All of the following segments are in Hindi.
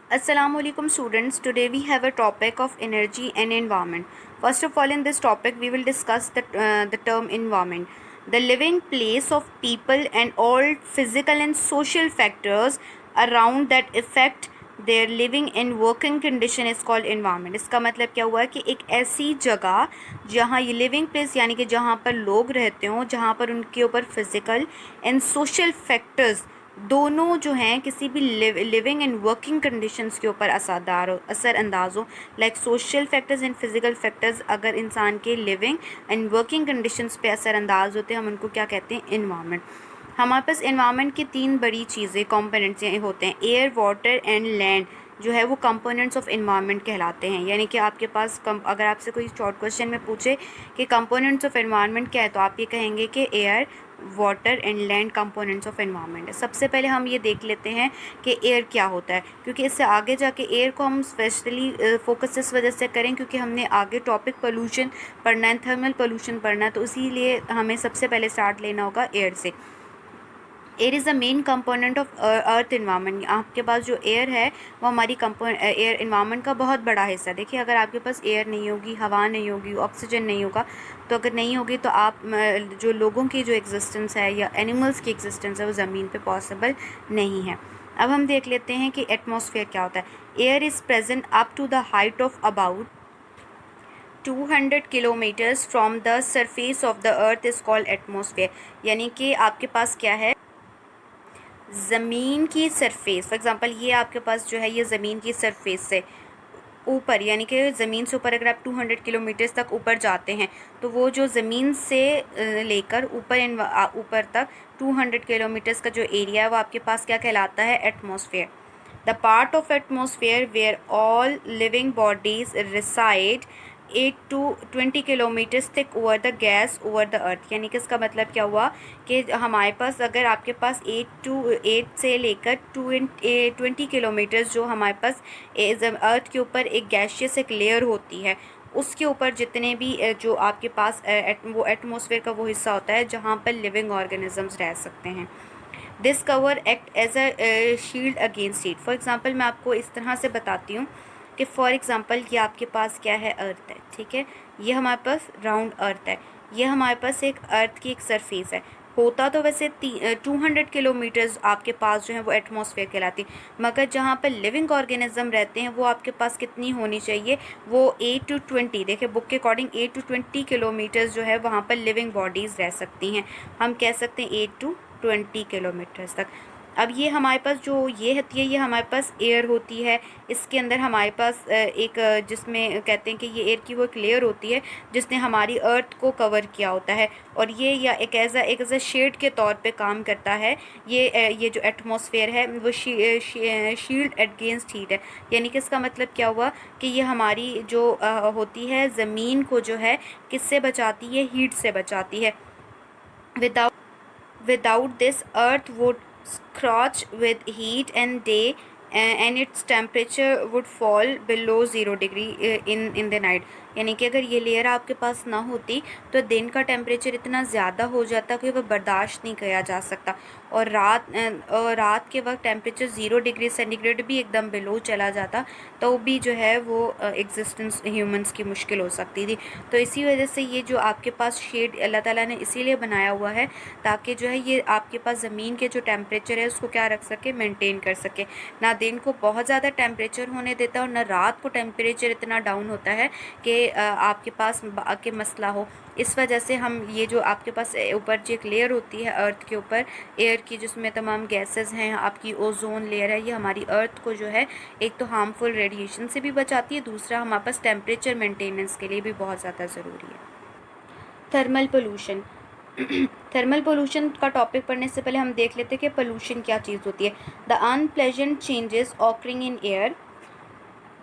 Assalamualaikum students. Today we have a topic of energy and environment. First of all, in this topic we will discuss the term environment, the living place of people and all physical and social factors around that affect their living and working condition is called environment. इसका मतलब क्या हुआ कि एक ऐसी जगह जहाँ ये लिविंग प्लेस यानी कि जहाँ पर लोग रहते हों, जहाँ पर उनके ऊपर फिज़िकल एंड सोशल फैक्टर्स दोनों जो हैं किसी भी लिविंग एंड वर्किंग कंडीशंस के ऊपर असरअंदाज हो, like social factors and physical factors अगर इंसान के लिविंग एंड वर्किंग कंडीशंस पे असरअंदाज होते हैं, हम उनको क्या कहते हैं? इन्वायरमेंट। हमारे पास इन्वायरमेंट की तीन बड़ी चीज़ें कंपोनेंट्स होते हैं, एयर, वाटर एंड लैंड जो है वो कंपोनेंट्स ऑफ इन्वायरमेंट कहलाते हैं। यानी कि आपके पास अगर आपसे कोई शॉर्ट क्वेश्चन में पूछे कि कंपोनेंट्स ऑफ इन्वायरमेंट क्या है, तो आप ये कहेंगे कि air, water and land components of environment है। सबसे पहले हम ये देख लेते हैं कि एयर क्या होता है, क्योंकि इससे आगे जाके एयर को हम स्पेशली फोकस इस वजह से करें क्योंकि हमने आगे टॉपिक पोल्यूशन पढ़ना है, थर्मल पोल्यूशन पढ़ना है, तो इसीलिए हमें सबसे पहले स्टार्ट लेना होगा एयर से। Air is the main component of earth environment. आपके पास जो एयर है वो हमारी एयर इन्वायरमेंट का बहुत बड़ा हिस्सा है। देखिए, अगर आपके पास एयर नहीं होगी, हवा नहीं होगी, ऑक्सीजन नहीं होगा, तो अगर नहीं होगी तो आप जो लोगों की जो एग्जिस्टेंस है या एनिमल्स की एग्जिस्टेंस है वो ज़मीन पे पॉसिबल नहीं है। अब हम देख लेते हैं कि एटमॉस्फेयर क्या होता है। Air is present up to the height of about 200 kilometres from the surface of the earth is called atmosphere. यानी कि आपके पास क्या है, ज़मीन की सरफेस। फॉर एग्ज़ाम्पल ये आपके पास जो है ये ज़मीन की सरफेस से ऊपर, यानी कि ज़मीन से ऊपर अगर आप 200 किलोमीटर्स तक ऊपर जाते हैं तो वो जो ज़मीन से लेकर ऊपर तक 200 किलोमीटर्स का जो एरिया है वो आपके पास क्या कहलाता है? Atmosphere. The part of atmosphere where all living bodies reside 8 to 20 kilometres thick over the gas over the earth. यानी कि इसका मतलब क्या हुआ कि हमारे पास अगर आपके पास 8 से लेकर 20 किलोमीटर्स जो हमारे पास अर्थ के ऊपर एक गैशियस एक लेयर होती है, उसके ऊपर जितने भी जो आपके पास वो एटमॉस्फेयर का वो हिस्सा होता है जहाँ पर लिविंग ऑर्गेनिजम्स रह सकते हैं। This cover act as a shield against heat. For example मैं आपको इस तरह से बताती हूँ कि फॉर एग्ज़ाम्पल ये आपके पास क्या है? अर्थ है, ठीक है। ये हमारे पास राउंड अर्थ है, ये हमारे पास एक अर्थ की एक सरफेस है। होता तो वैसे 200 किलोमीटर्स आपके पास जो है वो एटमॉस्फेयर कहलाती है, मगर जहाँ पर लिविंग ऑर्गेनिज्म रहते हैं वो आपके पास कितनी होनी चाहिए? वो 8 to 20, देखिए बुक के अकॉर्डिंग 8 to 20 किलोमीटर्स जो है वहाँ पर लिविंग बॉडीज़ रह सकती हैं। हम कह सकते हैं 8 to 20 किलोमीटर्स तक। अब ये हमारे पास जो ये होती है ये हमारे पास एयर होती है। इसके अंदर हमारे पास एक जिसमें कहते हैं कि ये एयर की वो एक लेयर होती है जिसने हमारी अर्थ को कवर किया होता है, और ये या एक एज अ शेड के तौर पे काम करता है। ये जो एटमॉस्फेयर है वो शील्ड अगेंस्ट हीट है। यानी कि इसका मतलब क्या हुआ कि ये हमारी जो होती है ज़मीन को जो है किससे बचाती है? हीट से बचाती है। Without this, Earth would scorch with heat and day, and its temperature would fall below 0 degree in the night। यानी कि अगर ये लेयर आपके पास ना होती तो दिन का टेम्परेचर इतना ज़्यादा हो जाता कि वह बर्दाश्त नहीं किया जा सकता, और रात के वक्त टेम्परेचर 0 डिग्री सेंटीग्रेड भी एकदम बिलो चला जाता, तो भी जो है वो एग्जिस्टेंस ह्यूमंस की मुश्किल हो सकती थी। तो इसी वजह से ये जो आपके पास शेड अल्लाह ताला ने इसीलिए बनाया हुआ है ताकि जो है ये आपके पास ज़मीन के जो टेम्परेचर है उसको क्या रख सके? मेंटेन कर सके। ना दिन को बहुत ज़्यादा टेम्परेचर होने देता और ना रात को टेम्परेचर इतना डाउन होता है कि आपके पास के मसला हो। इस वजह से हम ये जो आपके पास ऊपर जो एक लेयर होती है अर्थ के ऊपर एयर की, जिसमें तमाम गैसेस हैं, आपकी ओजोन लेयर है, ये हमारी अर्थ को जो है एक तो हार्मफुल रेडिएशन से भी बचाती है, दूसरा हमारे पास टेम्परेचर मेंटेनेंस के लिए भी बहुत ज़्यादा ज़रूरी है। Thermal pollution. थर्मल पोल्यूशन का टॉपिक पढ़ने से पहले हम देख लेते हैं कि पोल्यूशन क्या चीज़ होती है। The unpleasant changes occurring in air,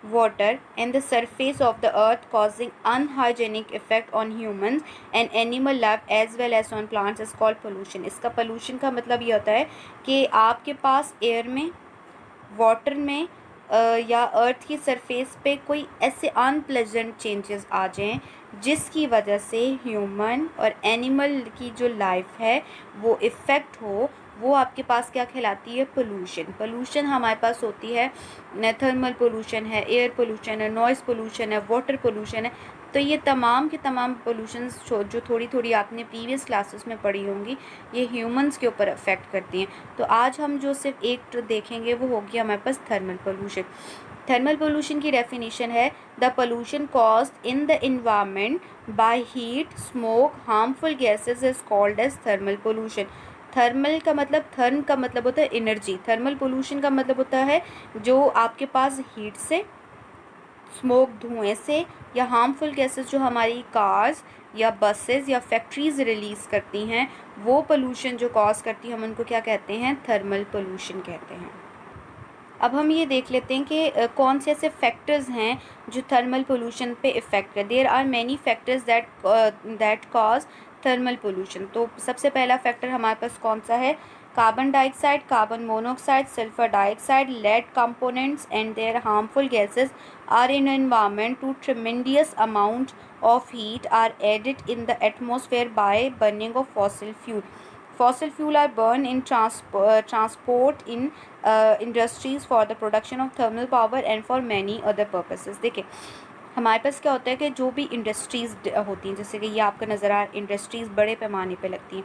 water and the surface of the earth causing unhygienic effect on humans and animal life as well as on plants is called pollution। इसका pollution का मतलब ये होता है कि आपके पास एयर में, वाटर में या अर्थ की सरफेस पे कोई ऐसे अनप्लेजेंट चेंजेस आ जाएं जिसकी वजह से ह्यूमन और एनिमल की जो लाइफ है वो इफ़ेक्ट हो, वो आपके पास क्या कहलाती है, पोल्यूशन। पोल्यूशन हमारे पास होती है थर्मल पोल्यूशन है, एयर पोल्यूशन है, नॉइज़ पोल्यूशन है, वाटर पोल्यूशन है। तो ये तमाम के तमाम पोल्यूशंस जो थोड़ी थोड़ी आपने प्रीवियस क्लासेस में पढ़ी होंगी, ये ह्यूमंस के ऊपर अफेक्ट करती हैं। तो आज हम जो सिर्फ एक देखेंगे वो होगी हमारे पास थर्मल पोल्यूशन। थर्मल पोल्यूशन की डेफिनेशन है the pollution caused in the environment by heat, smoke, harmful gases is called as thermal pollution. Thermal का मतलब, थर्म का मतलब होता है एनर्जी, थर्मल पोल्यूशन का मतलब होता है जो आपके पास हीट से, स्मोक धुएं से, या हार्मफुल गैसेस जो हमारी कार्स या बसेस या फैक्ट्रीज रिलीज़ करती हैं, वो पोल्यूशन जो कॉज करती हैं, हम उनको क्या कहते हैं, थर्मल पोल्यूशन कहते हैं। अब हम ये देख लेते हैं कि कौन से ऐसे फैक्टर्स हैं जो थर्मल पोल्यूशन पे इफ़ेक्ट कर। There are many factors that cause thermal pollution. तो सबसे पहला फैक्टर हमारे पास कौन सा है, carbon dioxide, carbon monoxide, sulphur dioxide, lead components and their harmful gases are in environment to tremendous amount of heat are added in the atmosphere by burning of fossil fuel. Fossil fuel are burned in transport in industries for the production of thermal power and for many other purposes. देखिए हमारे पास क्या होता है कि जो भी इंडस्ट्रीज़ होती हैं, जैसे कि ये आपका नज़र आ इंडस्ट्रीज़ बड़े पैमाने पे लगती हैं,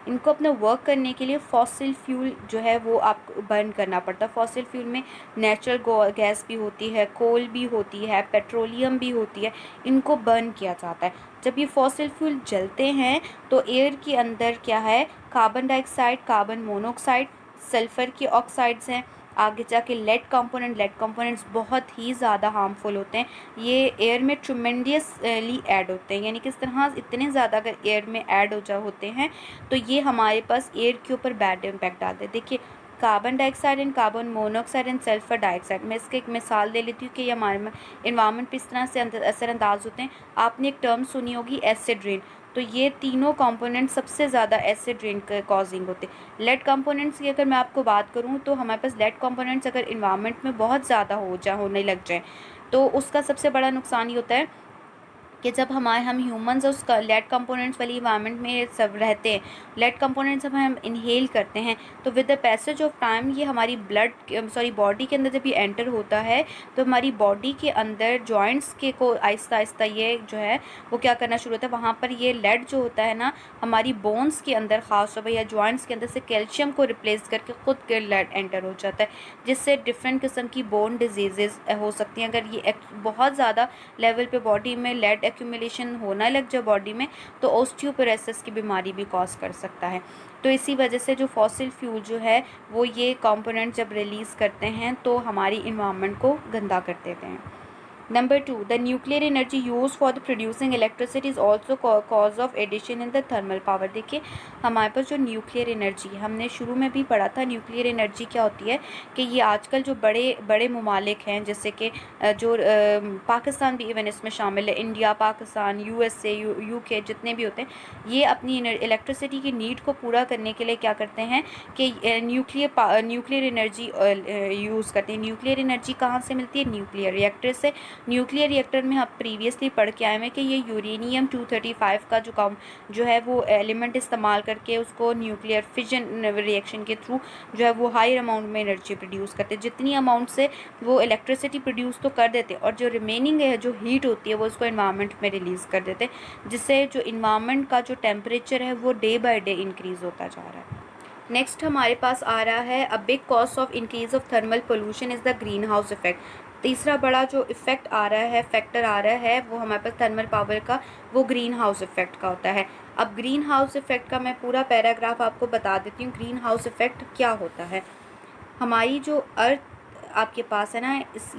इनको अपना वर्क करने के लिए फॉसिल फ्यूल जो है वो आपको बर्न करना पड़ता है। फॉसिल फ्यूल में नेचुरल गैस भी होती है, कोल भी होती है, पेट्रोलियम भी होती है, इनको बर्न किया जाता है। जब ये फॉसिल फ्यूल जलते हैं तो एयर के अंदर क्या है, carbon dioxide, carbon monoxide, sulphur की ऑक्साइड्स हैं, आगे जाके लेड कंपोनेंट्स बहुत ही ज़्यादा हार्मफुल होते हैं। ये एयर में ट्रिमेंडियसली ऐड होते हैं, यानी किस तरह इतने ज़्यादा अगर एयर में ऐड होते हैं तो ये हमारे पास एयर के ऊपर बैड इम्पैक्ट डालते हैं। देखिए carbon dioxide and carbon monoxide and sulphur dioxide, मैं इसके एक मिसाल दे लेती हूँ कि ये हमारे इन्वायरमेंट पर इस तरह से असरअंदाज होते हैं। आपने एक टर्म सुनी होगी एसिड रेन, तो ये तीनों कंपोनेंट सबसे ज़्यादा एसिड रेन कॉजिंग होते हैं। लेड कंपोनेंट्स की अगर मैं आपको बात करूँ तो हमारे पास लेड कंपोनेंट्स अगर इन्वायरमेंट में बहुत ज़्यादा होने लग जाए तो उसका सबसे बड़ा नुकसान ये होता है कि जब हम ह्यूमंस उसका लेड कंपोनेंट्स वाली इन्वायरमेंट में सब रहते हैं, लेड कंपोनेंट्स जब हम इनहेल करते हैं तो with the passage of time ये हमारी बॉडी के अंदर जब ये एंटर होता है तो हमारी बॉडी के अंदर जॉइंट्स के को आहिस्ता आहिस्ता ये जो है वो क्या करना शुरू होता है, वहाँ पर ये लेड जो होता है ना हमारी बोन्स के अंदर ख़ास तौर पर या जॉइंट्स के अंदर से कैल्शियम को रिप्लेस करके ख़ुद के लेड एंटर हो जाता है, जिससे डिफरेंट किस्म की बोन डिजीज़ हो सकती हैं। अगर ये बहुत ज़्यादा लेवल पे बॉडी में लेड एक्यूमुलेशन होना लग जाए बॉडी में तो ऑस्टियोपोरोसिस की बीमारी भी कॉज कर सकता है। तो इसी वजह से जो फॉसिल फ्यूल जो है वो ये कंपोनेंट जब रिलीज़ करते हैं तो हमारी इन्वायरमेंट को गंदा कर देते हैं। Number 2, the nuclear energy used for the producing electricity is also cause of addition in the thermal power। देखिए हमारे पास जो न्यूक्लियर एनर्जी हमने शुरू में भी पढ़ा था, न्यूक्लियर एनर्जी क्या होती है कि ये आजकल जो बड़े बड़े ममालिक हैं जैसे कि जो पाकिस्तान भी इवन इसमें शामिल है, इंडिया, पाकिस्तान, USA, UK जितने भी होते हैं, ये अपनी इलेक्ट्रिसिटी की नीड को पूरा करने के लिए क्या करते हैं कि न्यूक्लियर एनर्जी यूज़ करते हैं। न्यूक्लियर एनर्जी कहाँ से मिलती है, न्यूक्लियर रिएक्टर से। न्यूक्लियर रिएक्टर में हम प्रीवियसली पढ़ के आए हैं कि ये यूरेनियम 235 का जो है वो एलिमेंट इस्तेमाल करके उसको न्यूक्लियर फिजन रिएक्शन के थ्रू जो है वो हायर अमाउंट में एनर्जी प्रोड्यूस करते हैं। जितनी अमाउंट से वो इलेक्ट्रिसिटी प्रोड्यूस तो कर देते हैं और जो रिमेनिंग है जो हीट होती है वो उसको इन्वायरमेंट में रिलीज़ कर देते हैं, जिससे जो इन्वायरमेंट का जो टेम्परेचर है वो डे बाई डे इंक्रीज़ होता जा रहा है। नेक्स्ट हमारे पास आ रहा है a big cause of increase of thermal pollution is the green house effect. तीसरा बड़ा जो इफ़ेक्ट आ रहा है, फैक्टर आ रहा है वो हमारे पास थर्मल पावर का, वो ग्रीन हाउस इफ़ेक्ट का होता है। अब ग्रीन हाउस इफ़ेक्ट का मैं पूरा पैराग्राफ आपको बता देती हूँ। ग्रीन हाउस इफ़ेक्ट क्या होता है, हमारी जो अर्थ आपके पास है ना,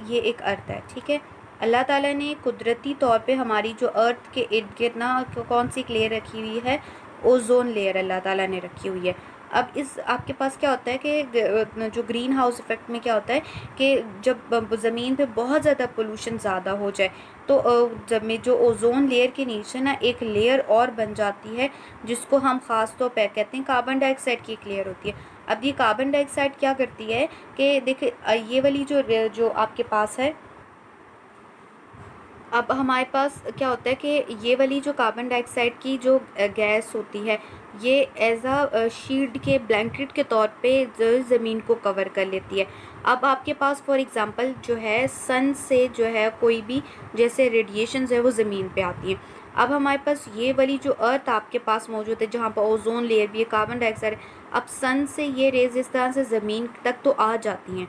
ये एक अर्थ है, ठीक है। अल्लाह ताला ने कुदरती तौर पे हमारी जो अर्थ के इर्द गिर्द ना कौन सी लेयर रखी हुई है, ओजोन लेयर अल्लाह ताला ने रखी हुई है। अब इस आपके पास क्या होता है कि जो ग्रीन हाउस इफ़ेक्ट में क्या होता है कि जब ज़मीन पे बहुत ज़्यादा पोल्यूशन ज़्यादा हो जाए तो जो ओजोन लेयर के नीचे ना एक लेयर और बन जाती है जिसको हम ख़ास तौर पर कहते हैं कार्बन डाइऑक्साइड की एक लेयर होती है। अब ये कार्बन डाइऑक्साइड क्या करती है कि देखिए ये वाली जो आपके पास है, अब हमारे पास क्या होता है कि ये वाली जो कार्बन डाइऑक्साइड की जो गैस होती है, ये एज अ शील्ड के ब्लैंकेट के तौर पे ज़मीन को कवर कर लेती है। अब आपके पास फॉर एग्ज़ाम्पल जो है सन से जो है कोई भी जैसे रेडिएशंस है वो ज़मीन पे आती हैं। अब हमारे पास ये वाली जो अर्थ आपके पास मौजूद है जहाँ पर ओजोन लेयर भी है, कार्बन डाइऑक्साइड है, अब सन से ये रेज इस तरह से ज़मीन तक तो आ जाती हैं।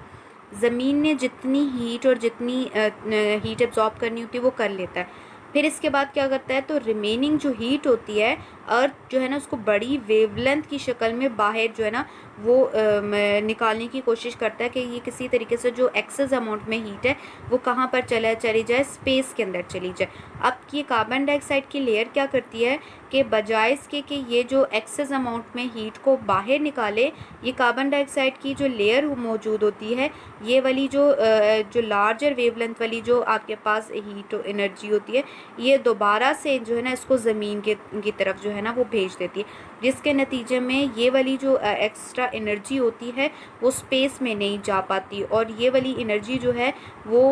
ज़मीन ने जितनी हीट और जितनी हीट एब्जॉर्ब करनी होती है वो कर लेता है। फिर इसके बाद क्या करता है, तो रिमेनिंग जो हीट होती है अर्थ जो है ना उसको बड़ी वेवलेंथ की शक्ल में बाहर जो है ना वो निकालने की कोशिश करता है कि ये किसी तरीके से जो एक्सेस अमाउंट में हीट है वो कहाँ पर चली जाए, स्पेस के अंदर चली जाए। अब ये कार्बन डाइऑक्साइड की लेयर क्या करती है कि बजाय इसके कि ये जो एक्सेस अमाउंट में हीट को बाहर निकाले, ये कार्बन डाइऑक्साइड की जो लेयर मौजूद होती है, ये वाली जो लार्जर वेवलेंथ वाली जो आपके पास हीट एनर्जी होती है, ये दोबारा से जो है ना इसको ज़मीन की तरफ जो है ना वो भेज देती है, जिसके नतीजे में ये वाली जो एक्स्ट्रा एनर्जी होती है वो स्पेस में नहीं जा पाती, और ये वाली एनर्जी जो है वो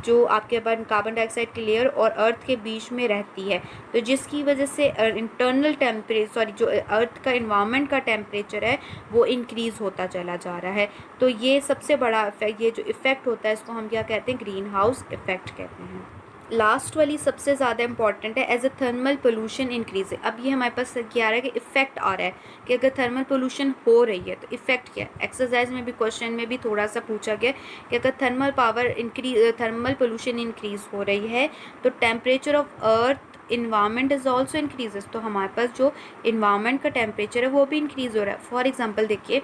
जो आपके पास कार्बन डाइऑक्साइड की लेयर और अर्थ के बीच में रहती है, तो जिसकी वजह से इंटरनल टेम्परेचर जो अर्थ का इन्वायरमेंट का टेम्परेचर है वो इंक्रीज़ होता चला जा रहा है। तो ये सबसे बड़ा इफेक्ट, ये जो इफ़ेक्ट होता है इसको हम क्या कहते हैं, ग्रीन हाउस इफ़ेक्ट कहते हैं। लास्ट वाली सबसे ज़्यादा इंपॉर्टेंट है, as a thermal pollution increase है। अब ये हमारे पास क्या आ रहा है कि इफ़ेक्ट आ रहा है कि अगर थर्मल पोल्यूशन हो रही है तो इफ़ेक्ट क्या है। एक्सरसाइज में भी क्वेश्चन में भी थोड़ा सा पूछा गया कि अगर थर्मल पोल्यूशन इंक्रीज हो रही है तो temperature of earth environment is also increases, तो हमारे पास जो इन्वायरमेंट का टेम्परेचर है वो भी इंक्रीज़ हो रहा है। फॉर एग्ज़ाम्पल देखिए,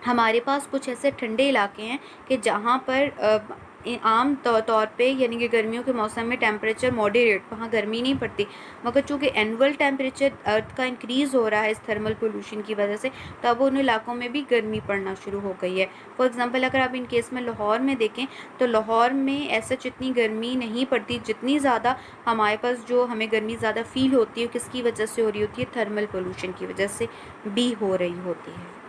हमारे पास कुछ ऐसे ठंडे इलाके हैं कि जहाँ पर आम तौर पे यानी कि गर्मियों के मौसम में टेम्परेचर मॉडरेट, वहाँ गर्मी नहीं पड़ती, मगर चूँकि एनुअल टेम्परेचर अर्थ का इंक्रीज़ हो रहा है इस थर्मल पोल्यूशन की वजह से, तो अब उन इलाकों में भी गर्मी पड़ना शुरू हो गई है। फॉर एग्ज़ाम्पल अगर आप इन केस में लाहौर में देखें तो लाहौर में ऐसा जितनी गर्मी नहीं पड़ती, जितनी ज़्यादा हमारे पास जो हमें गर्मी ज़्यादा फील होती है किसकी वजह से हो रही होती है, थर्मल पोल्यूशन की वजह से भी हो रही होती है।